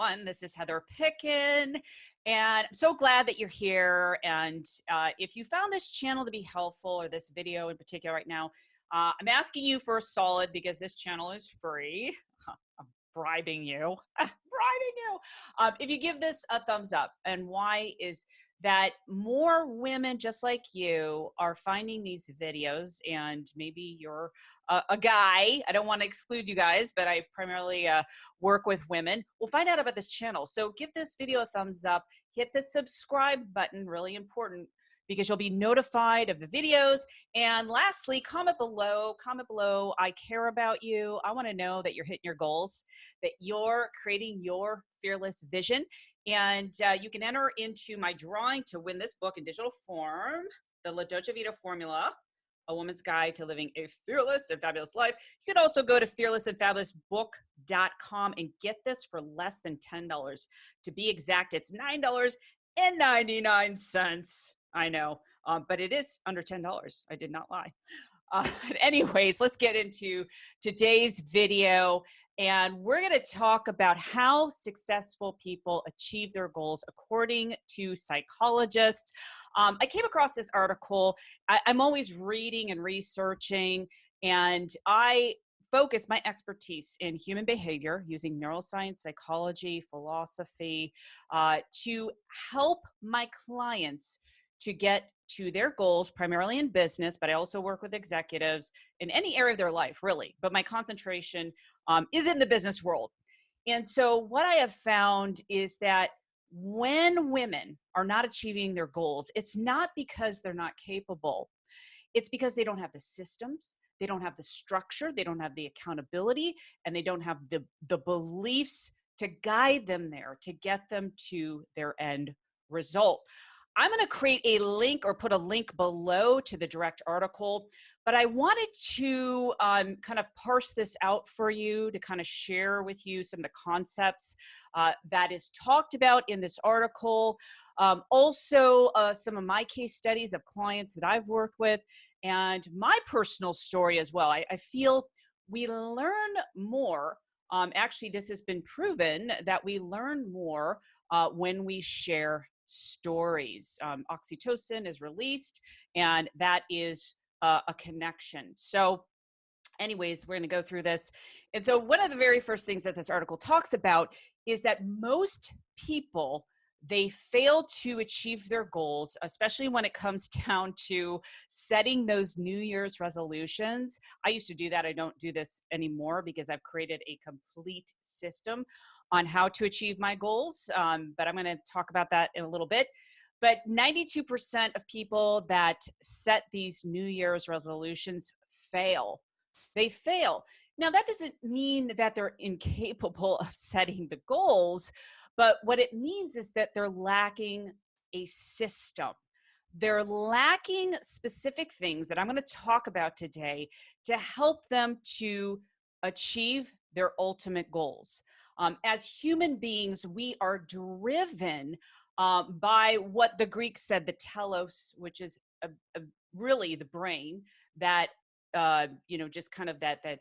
everyone. This is Heather Pickin, and I'm so glad that you're here. And if you found this channel to be helpful, or this video in particular right now, I'm asking you for a solid because this channel is free. I'm bribing you, bribing you. If you give this a thumbs up, and why is that more women just like you are finding these videos, and maybe you're a guy. I don't want to exclude you guys, but I primarily work with women. We'll find out about this channel. So give this video a thumbs up, hit the subscribe button, really important, because you'll be notified of the videos. And lastly, comment below, comment below. I care about you. I want to know that you're hitting your goals, that you're creating your fearless vision. And you can enter into my drawing to win this book in digital form, The La Dolce Vita Formula, A Woman's Guide to Living a Fearless and Fabulous Life. You can also go to fearlessandfabulousbook.com and get this for less than $10. To be exact, it's $9.99. I know, but it is under $10. I did not lie. Anyways, let's get into today's video. And we're going to talk about how successful people achieve their goals according to psychologists. I came across this article. I'm always reading and researching, and I focus my expertise in human behavior using neuroscience, psychology, philosophy, to help my clients to get to their goals, primarily in business, but I also work with executives in any area of their life, really. But my concentration is in the business world. And so what I have found is that when women are not achieving their goals, it's not because they're not capable. It's because they don't have the systems, they don't have the structure, they don't have the accountability, and they don't have the beliefs to guide them there, to get them to their end result. I'm going to create a link or put a link below to the direct article, but I wanted to kind of parse this out for you, to kind of share with you some of the concepts that is talked about in this article. Also, some of my case studies of clients that I've worked with, and my personal story as well. I feel we learn more. Actually, this has been proven that we learn more when we share stories. Oxytocin is released, and that is a connection. So anyways, we're going to go through this. And so one of the very first things that this article talks about is that most people, they fail to achieve their goals, especially when it comes down to setting those New Year's resolutions. I used to do that. I don't do this anymore because I've created a complete system on how to achieve my goals. But I'm going to talk about that in a little bit. But 92% of people that set these New Year's resolutions fail. They fail. Now, that doesn't mean that they're incapable of setting the goals, but what it means is that they're lacking a system. They're lacking specific things that I'm going to talk about today to help them to achieve their ultimate goals. As human beings, we are driven by what the Greeks said, the telos, which is really the brain, that just kind of that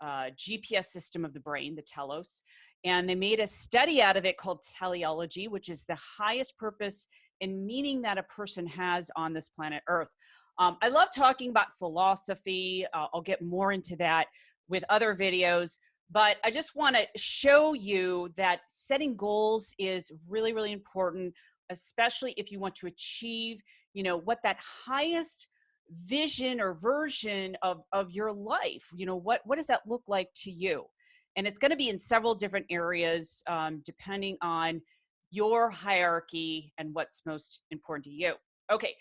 GPS system of the brain, the telos. And they made a study out of it called teleology, which is the highest purpose and meaning that a person has on this planet Earth. I love talking about philosophy. I'll get more into that with other videos. But I just want to show you that setting goals is really, really important, especially if you want to achieve, what that highest vision or version of your life, what does that look like to you? And it's going to be in several different areas, depending on your hierarchy and what's most important to you. Okay,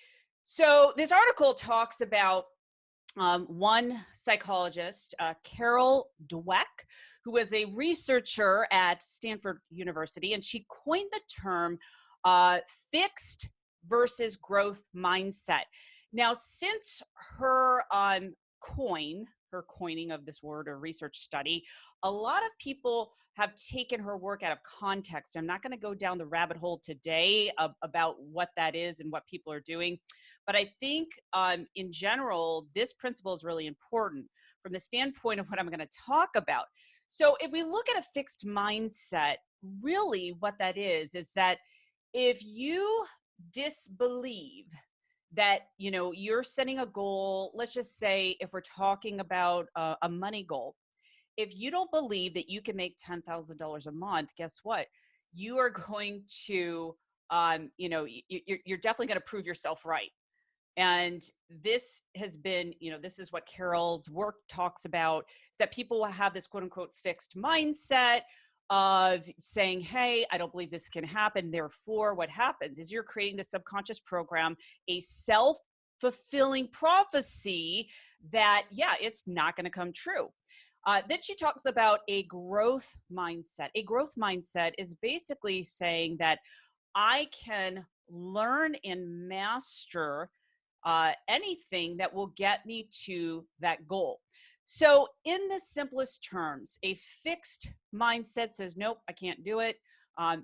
so this article talks about one psychologist, Carol Dweck, who was a researcher at Stanford University, and she coined the term fixed versus growth mindset. Now, since her coining of this word or research study, a lot of people have taken her work out of context. I'm not going to go down the rabbit hole today about what that is and what people are doing. But I think in general, this principle is really important from the standpoint of what I'm going to talk about. So if we look at a fixed mindset, really what that is that if you disbelieve that, you're setting a goal, let's just say if we're talking about a money goal, if you don't believe that you can make $10,000 a month, guess what? You are going to, you're definitely going to prove yourself right. And this has been, this is what Carol's work talks about, is that people will have this quote unquote fixed mindset of saying, hey, I don't believe this can happen. Therefore, what happens is you're creating the subconscious program, a self-fulfilling prophecy that, yeah, it's not going to come true. Then she talks about a growth mindset. A growth mindset is basically saying that I can learn and master anything that will get me to that goal. So, in the simplest terms, a fixed mindset says, nope, I can't do it.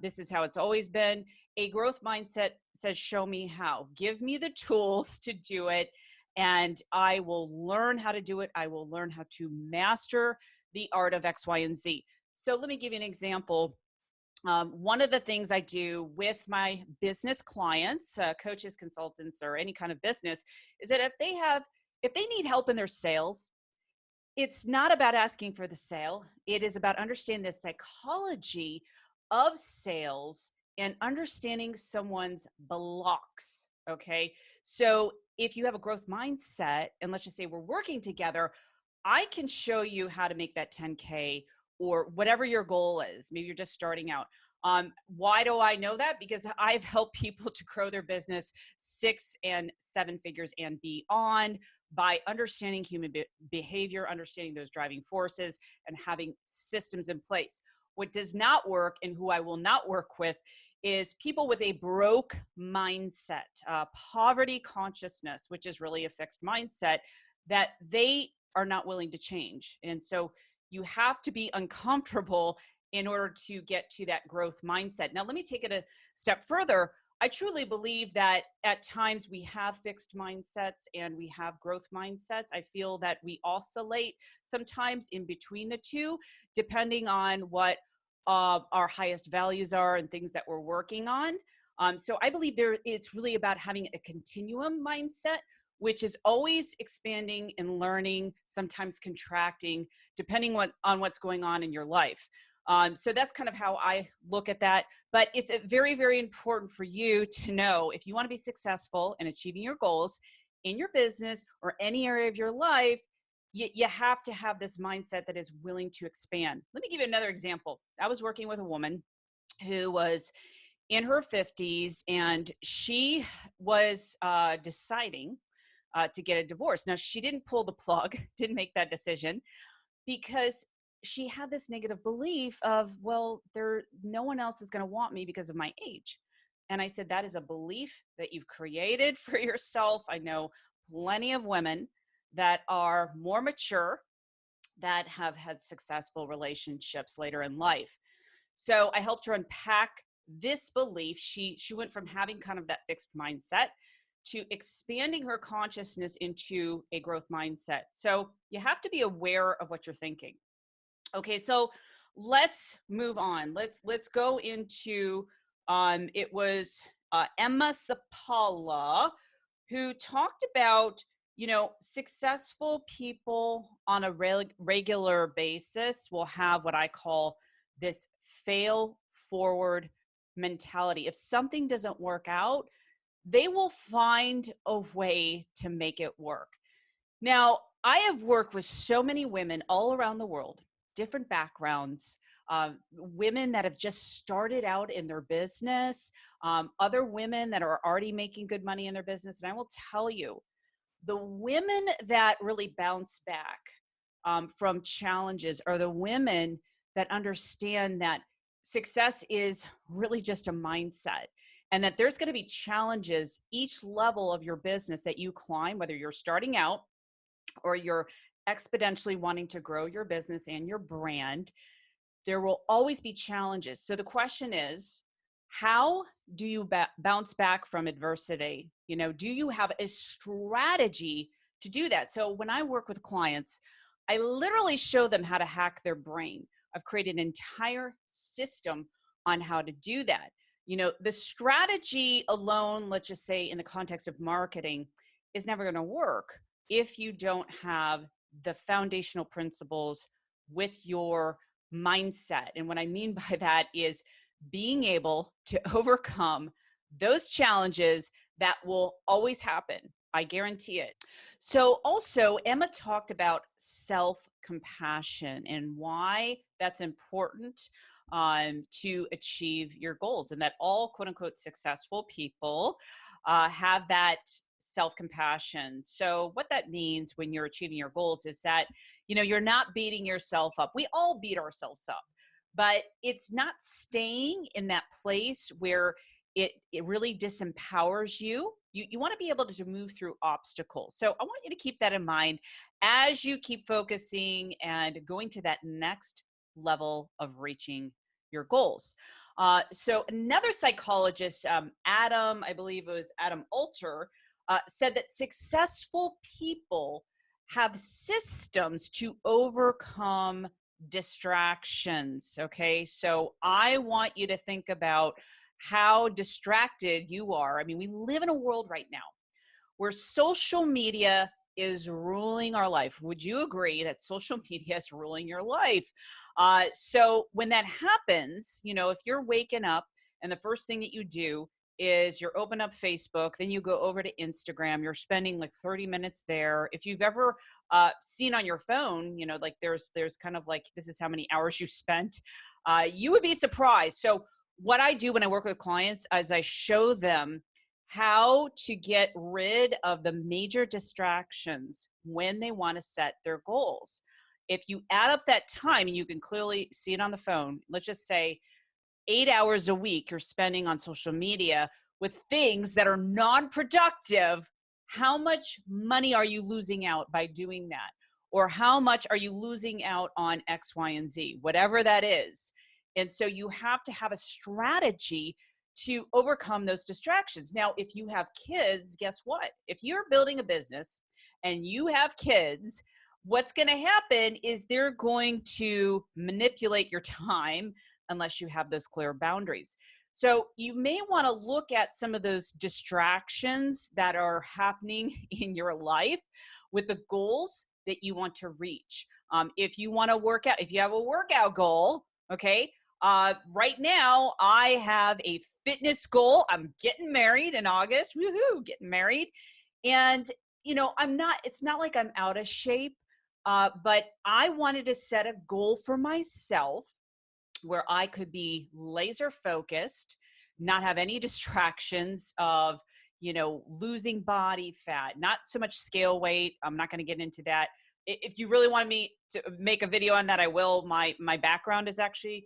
This is how it's always been. A growth mindset says, show me how. Give me the tools to do it, and I will learn how to do it. I will learn how to master the art of X, Y, and Z. So, let me give you an example. One of the things I do with my business clients, coaches, consultants, or any kind of business, is that if they need help in their sales, it's not about asking for the sale. It is about understanding the psychology of sales and understanding someone's blocks. Okay. So if you have a growth mindset, and let's just say we're working together, I can show you how to make that 10K or whatever your goal is. Maybe you're just starting out. Why do I know that? Because I've helped people to grow their business 6 and 7 figures and beyond by understanding human behavior, understanding those driving forces, and having systems in place. What does not work and who I will not work with is people with a broke mindset, poverty consciousness, which is really a fixed mindset that they are not willing to change. And so you have to be uncomfortable in order to get to that growth mindset. Now, let me take it a step further. I truly believe that at times we have fixed mindsets and we have growth mindsets. I feel that we oscillate sometimes in between the two, depending on what our highest values are and things that we're working on. So I believe it's really about having a continuum mindset, which is always expanding and learning, sometimes contracting, depending on what's going on in your life. So that's kind of how I look at that. But it's very, very important for you to know if you want to be successful in achieving your goals in your business or any area of your life, you have to have this mindset that is willing to expand. Let me give you another example. I was working with a woman who was in her 50s, and she was deciding to get a divorce. Now, she didn't pull the plug, didn't make that decision, because she had this negative belief of, well, no one else is going to want me because of my age. And I said, that is a belief that you've created for yourself. I know plenty of women that are more mature that have had successful relationships later in life. So I helped her unpack this belief. She went from having kind of that fixed mindset to expanding her consciousness into a growth mindset. So you have to be aware of what you're thinking. Okay, so let's move on. Let's go into it was Emma Sapala who talked about, successful people on a regular basis will have what I call this fail forward mentality. If something doesn't work out, they will find a way to make it work. Now, I have worked with so many women all around the world, different backgrounds, women that have just started out in their business, other women that are already making good money in their business. And I will tell you, the women that really bounce back from challenges are the women that understand that success is really just a mindset, and that there's going to be challenges each level of your business that you climb, whether you're starting out or you're exponentially wanting to grow your business and your brand. There will always be challenges. So the question is, how do you bounce back from adversity? Do you have a strategy to do that? So when I work with clients, I literally show them how to hack their brain. I've created an entire system on how to do that. The strategy alone, let's just say in the context of marketing, is never going to work if you don't have the foundational principles with your mindset. And what I mean by that is being able to overcome those challenges that will always happen. I guarantee it. So also, Emma talked about self-compassion and why that's important to achieve your goals, and that all quote unquote successful people have that self-compassion. So what that means when you're achieving your goals is that, you're not beating yourself up. We all beat ourselves up, but it's not staying in that place where it really disempowers you. You want to be able to move through obstacles. So I want you to keep that in mind as you keep focusing and going to that next level of reaching your goals. So another psychologist, Adam, I believe it was Adam Alter, said that successful people have systems to overcome distractions. Okay. So I want you to think about how distracted you are. I mean, we live in a world right now where social media is ruling our life. Would you agree that social media is ruling your life? So when that happens, if you're waking up and the first thing that you do is you open up Facebook, then you go over to Instagram, you're spending like 30 minutes there. If you've ever seen on your phone, like there's kind of like, this is how many hours you spent, you would be surprised. So what I do when I work with clients is I show them how to get rid of the major distractions when they want to set their goals. If you add up that time, and you can clearly see it on the phone, let's just say 8 hours a week you're spending on social media with things that are non-productive, how much money are you losing out by doing that? Or how much are you losing out on X, Y, and Z, whatever that is. And so you have to have a strategy to overcome those distractions. Now, if you have kids, guess what? If you're building a business and you have kids, what's going to happen is they're going to manipulate your time unless you have those clear boundaries. So you may want to look at some of those distractions that are happening in your life with the goals that you want to reach. If you want to work out, if you have a workout goal, okay, right now I have a fitness goal. I'm getting married in August. Woohoo, getting married. And, it's not like I'm out of shape, but I wanted to set a goal for myself where I could be laser focused, not have any distractions of, losing body fat, not so much scale weight. I'm not going to get into that. If you really want me to make a video on that, I will. My background is actually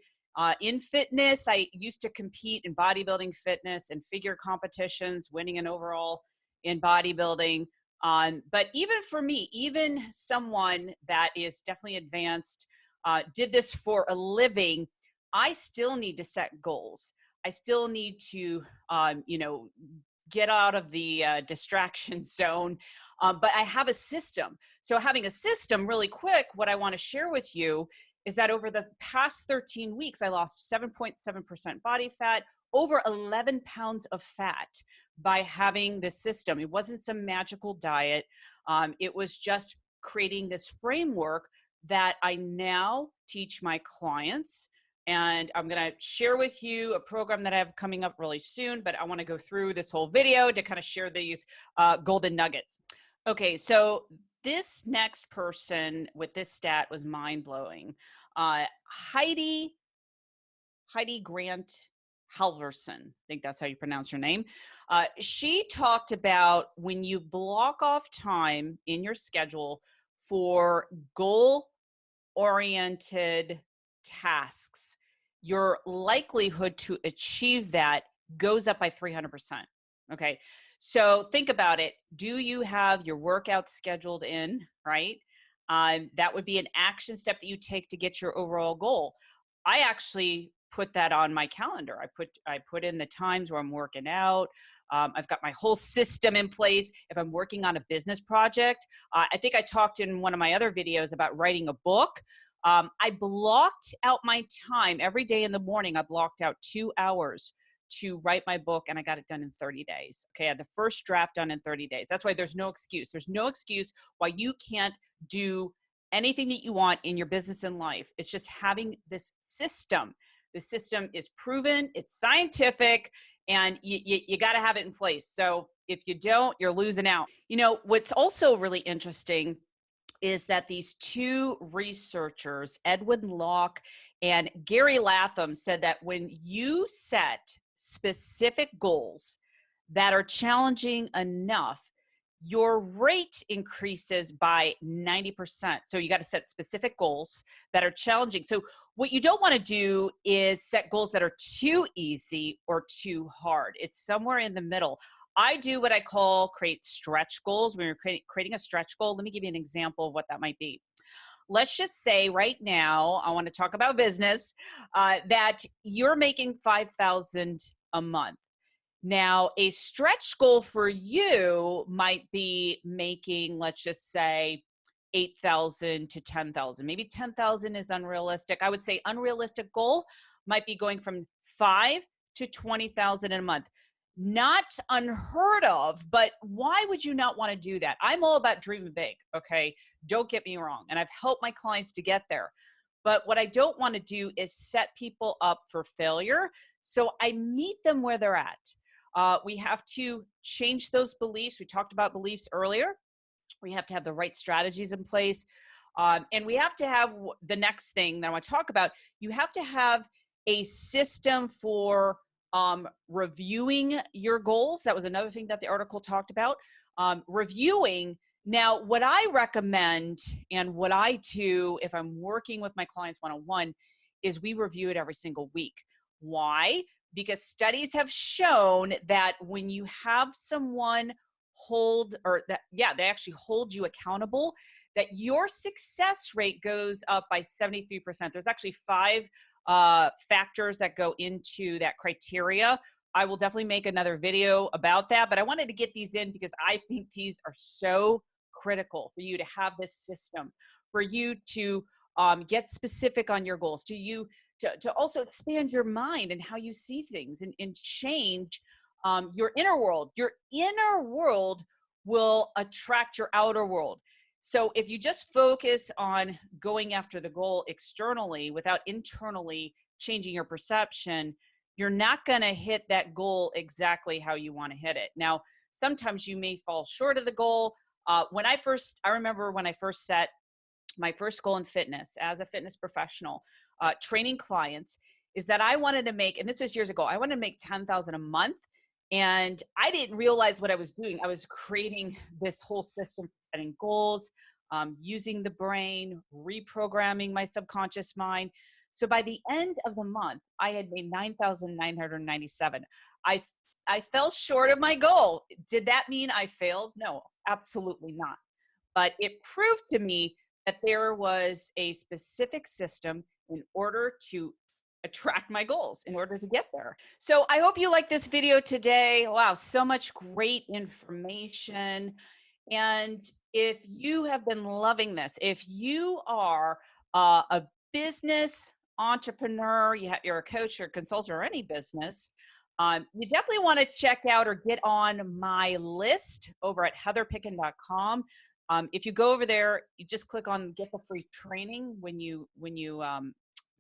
in fitness. I used to compete in bodybuilding, fitness, and figure competitions, winning an overall in bodybuilding. But even for me, even someone that is definitely advanced, did this for a living, I still need to set goals. I still need to, get out of the distraction zone. But I have a system. So having a system, really quick, what I want to share with you is that over the past 13 weeks, I lost 7.7% body fat, over 11 pounds of fat by having this system. It wasn't some magical diet. It was just creating this framework that I now teach my clients. And I'm going to share with you a program that I have coming up really soon, but I want to go through this whole video to kind of share these golden nuggets. Okay, so this next person with this stat was mind-blowing. Heidi Grant Halverson, I think that's how you pronounce her name. She talked about when you block off time in your schedule for goal-oriented tasks, your likelihood to achieve that goes up by 300%. Okay. So think about it. Do you have your workout scheduled in, right? That would be an action step that you take to get your overall goal. I actually put that on my calendar. I put in the times where I'm working out. I've got my whole system in place. If I'm working on a business project, I think I talked in one of my other videos about writing a book. I blocked out my time every day in the morning. I blocked out 2 hours to write my book, and I got it done in 30 days. Okay, I had the first draft done in 30 days. That's why there's no excuse. There's no excuse why you can't do anything that you want in your business and life. It's just having this system. The system is proven, it's scientific, and you got to have it in place. So if you don't, you're losing out. You know, what's also really interesting is that these two researchers, Edwin Locke and Gary Latham, said that when you set specific goals that are challenging enough, your rate increases by 90%. So you got to set specific goals that are challenging. So what you don't want to do is set goals that are too easy or too hard. It's somewhere in the middle. I do what I call create stretch goals. When you're creating a stretch goal, let me give you an example of what that might be. Let's just say right now, I want to talk about business, that you're making $5,000 a month. Now, a stretch goal for you might be making, let's just say, 8,000 to 10,000. Maybe 10,000 is unrealistic. I would say unrealistic goal might be going from 5 to 20,000 in a month. Not unheard of, but why would you not want to do that? I'm all about dreaming big, okay? Don't get me wrong. And I've helped my clients to get there. But what I don't want to do is set people up for failure. So I meet them where they're at. We have to change those beliefs. We talked about beliefs earlier. We have to have the right strategies in place. And we have to have the next thing that I want to talk about. You have to have a system for reviewing your goals. That was another thing that the article talked about. Reviewing. Now, what I recommend and what I do if I'm working with my clients one-on-one is we review it every single week. Why? Because studies have shown that when you have someone they actually hold you accountable, that your success rate goes up by 73%. There's actually 5 factors that go into that criteria. I will definitely make another video about that, but I wanted to get these in because I think these are so critical for you to have this system, for you to get specific on your goals, to also expand your mind and how you see things and change your inner world. Your inner world will attract your outer world. So if you just focus on going after the goal externally without internally changing your perception, you're not going to hit that goal exactly how you want to hit it. Now, sometimes you may fall short of the goal. I remember when I first set my first goal in fitness as a fitness professional, training clients, is that I wanted to make, and this was years ago, I wanted to make 10,000 a month. And I didn't realize what I was doing. I was creating this whole system for setting goals, using the brain, reprogramming my subconscious mind. So by the end of the month, I had made 9,997. I fell short of my goal. Did that mean I failed? No, absolutely not. But it proved to me that there was a specific system in order to attract my goals, in order to get there. So I hope you like this video today. Wow, so much great information. And if you have been loving this, if you are a business entrepreneur, you're a coach or consultant or any business, you definitely want to check out or get on my list over at heatherpicken.com. If you go over there, you just click on get the free training when you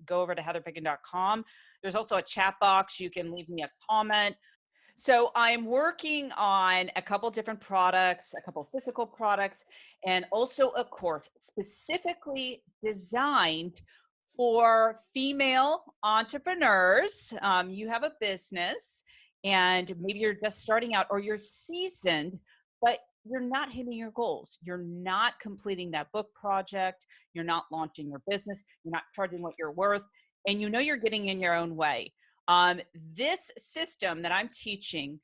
go over to heatherpicken.com. There's also a chat box. You can leave me a comment. So I'm working on a couple different products, a couple physical products, and also a course specifically designed for female entrepreneurs. You have a business and maybe you're just starting out or you're seasoned, but you're not hitting your goals. You're not completing that book project. You're not launching your business. You're not charging what you're worth. And you know you're getting in your own way. This system that I'm teaching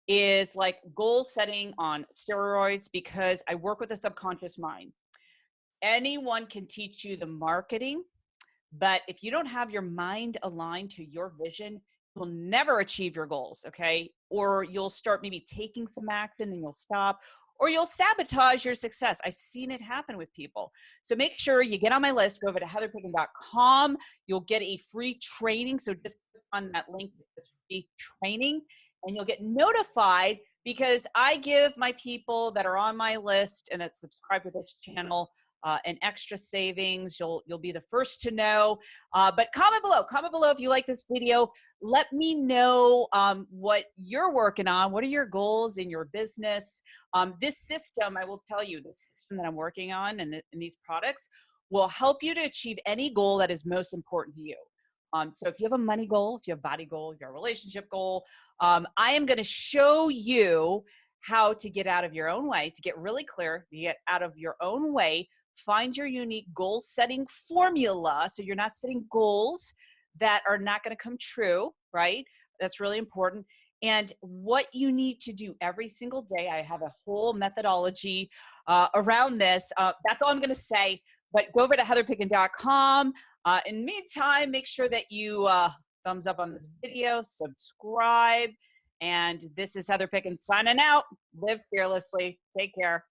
is like goal setting on steroids because I work with the subconscious mind. Anyone can teach you the marketing, but if you don't have your mind aligned to your vision, you'll never achieve your goals, okay? Or you'll start maybe taking some action and you'll stop, or you'll sabotage your success. I've seen it happen with people. So make sure you get on my list. Go over to heatherpicken.com. You'll get a free training. So just click on that link, this free training, and you'll get notified because I give my people that are on my list and that subscribe to this channel an extra savings. You'll be the first to know. But comment below. Comment below if you like this video. Let me know what you're working on. What are your goals in your business? This system, I will tell you, the system that I'm working on and these products will help you to achieve any goal that is most important to you. So if you have a money goal, if you have a body goal, if you have a relationship goal, I am going to show you how to get out of your own way, to get really clear, to get out of your own way, find your unique goal setting formula so you're not setting goals that are not going to come true, right? That's really important. And what you need to do every single day. I have a whole methodology around this. That's all I'm going to say. But go over to heatherpicken.com. In the meantime, make sure that you thumbs up on this video, subscribe. And this is Heather Picken signing out. Live fearlessly. Take care.